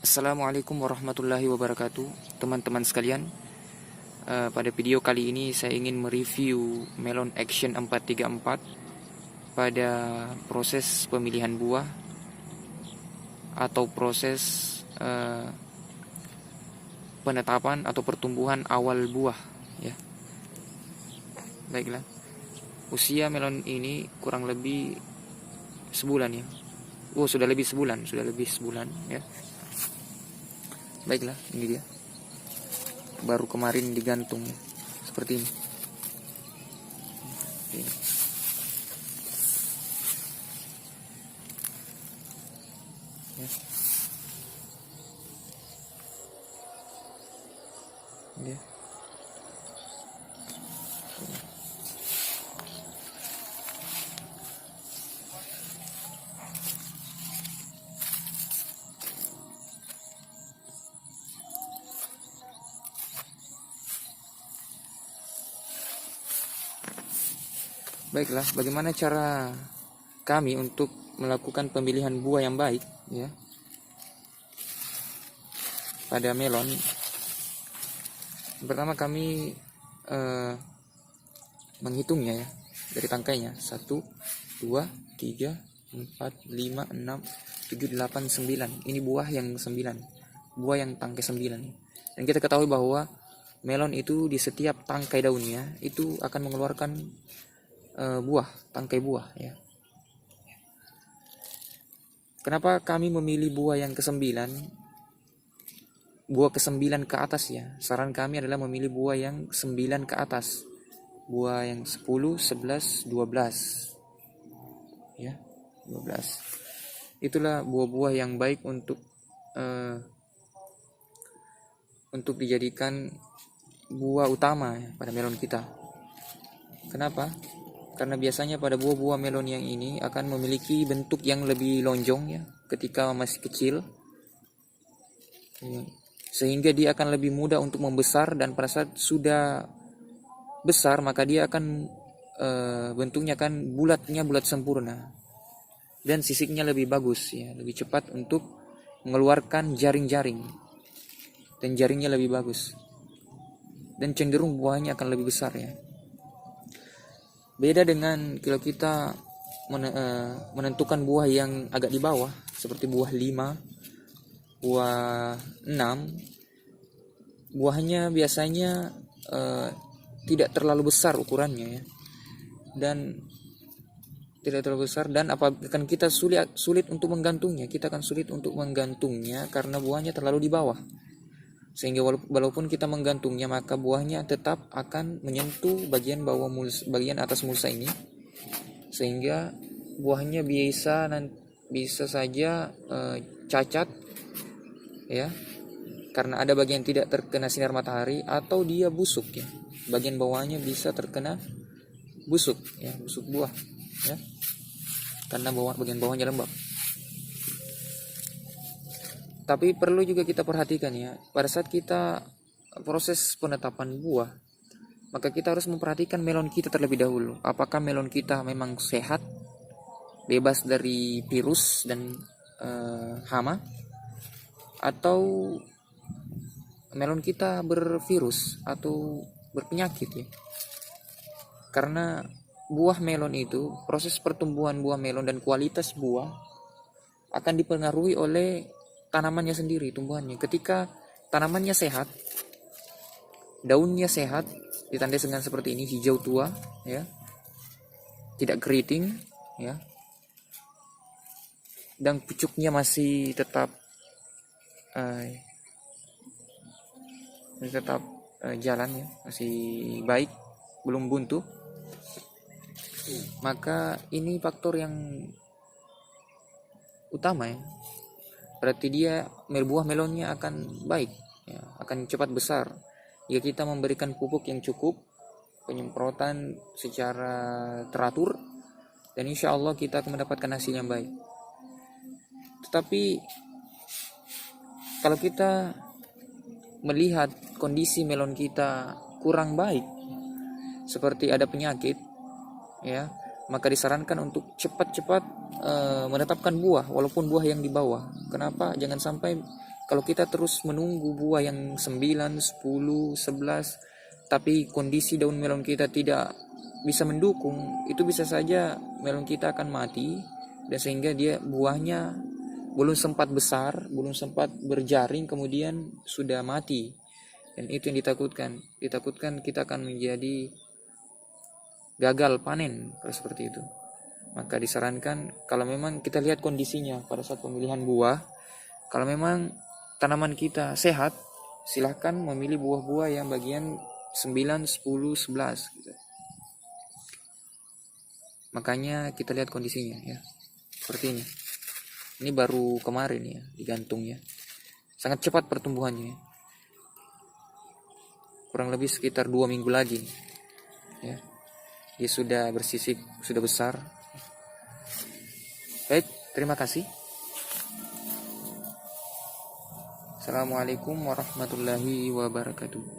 Assalamualaikum warahmatullahi wabarakatuh, teman-teman sekalian. Pada video kali ini saya ingin mereview Melon Action 434 pada proses pemilihan buah atau proses penetapan atau pertumbuhan awal buah ya. Baiklah. Usia melon ini kurang lebih sebulan ya. Sudah lebih sebulan ya. Baiklah, ini dia. Baru kemarin digantung ya. Seperti ini. Ini. Ya. Ini dia. Baiklah, bagaimana cara kami untuk melakukan pemilihan buah yang baik ya pada melon? Pertama kami menghitungnya ya dari tangkainya 1, 2, 3, 4, 5, 6, 7, 8, 9. Ini buah yang 9, buah yang tangkai 9. Dan kita ketahui bahwa melon itu di setiap tangkai daunnya itu akan mengeluarkan tangkai buah ya. Kenapa kami memilih buah yang ke-9? Buah ke-9 ke atas ya. Saran kami adalah memilih buah yang 9 ke atas. Buah yang 10, 11, 12. Ya, 12. Itulah buah-buah yang baik untuk dijadikan buah utama ya, pada melon kita. Kenapa? Karena biasanya pada buah-buah melon yang ini akan memiliki bentuk yang lebih lonjong ya ketika masih kecil, sehingga dia akan lebih mudah untuk membesar, dan pada saat sudah besar maka dia akan bentuknya akan bulat sempurna, dan sisiknya lebih bagus ya, lebih cepat untuk mengeluarkan jaring-jaring, dan jaringnya lebih bagus, dan cenderung buahnya akan lebih besar ya. Beda dengan kalau kita menentukan buah yang agak di bawah, seperti buah 5, buah 6, buahnya biasanya tidak terlalu besar ukurannya ya, dan tidak terlalu besar, dan akan kita sulit untuk menggantungnya. Kita akan sulit untuk menggantungnya karena buahnya terlalu di bawah, sehingga walaupun kita menggantungnya maka buahnya tetap akan menyentuh bagian bagian atas mulsa ini, sehingga buahnya bisa saja cacat ya, karena ada bagian tidak terkena sinar matahari, atau dia busuk ya, bagian bawahnya bisa terkena busuk ya, busuk buah ya, karena bagian bawahnya lembab. Tapi perlu juga kita perhatikan ya, pada saat kita proses penetapan buah, maka kita harus memperhatikan melon kita terlebih dahulu. Apakah melon kita memang sehat, bebas dari virus dan hama, atau melon kita bervirus atau berpenyakit ya. Karena buah melon itu, proses pertumbuhan buah melon dan kualitas buah akan dipengaruhi oleh tanamannya sendiri, tumbuhannya. Ketika tanamannya sehat, daunnya sehat, ditandai dengan seperti ini, hijau tua ya, tidak keriting ya, dan pucuknya masih tetap jalan ya, masih baik, belum buntu, maka ini faktor yang utama ya. Berarti buah melonnya akan baik ya, akan cepat besar jika kita memberikan pupuk yang cukup, penyemprotan secara teratur, dan insya Allah kita akan mendapatkan hasil yang baik. Tetapi kalau kita melihat kondisi melon kita kurang baik, seperti ada penyakit ya, maka disarankan untuk cepat-cepat menetapkan buah, walaupun buah yang di bawah. Kenapa? Jangan sampai Kalau kita terus menunggu buah yang 9, 10, 11, tapi kondisi daun melon kita tidak bisa mendukung, itu bisa saja melon kita akan mati, dan sehingga dia buahnya belum sempat besar, belum sempat berjaring, kemudian sudah mati. Dan itu yang ditakutkan kita akan menjadi gagal panen kalau seperti itu. Maka disarankan kalau memang kita lihat kondisinya pada saat pemilihan buah, kalau memang tanaman kita sehat, silahkan memilih buah-buah yang bagian 9, 10, 11 gitu. Makanya kita lihat kondisinya ya. Seperti ini. Ini baru kemarin ya digantung ya. Sangat cepat pertumbuhannya. Kurang lebih sekitar 2 minggu lagi ya. Dia sudah bersisik, sudah besar. Baik, terima kasih. Assalamualaikum warahmatullahi wabarakatuh.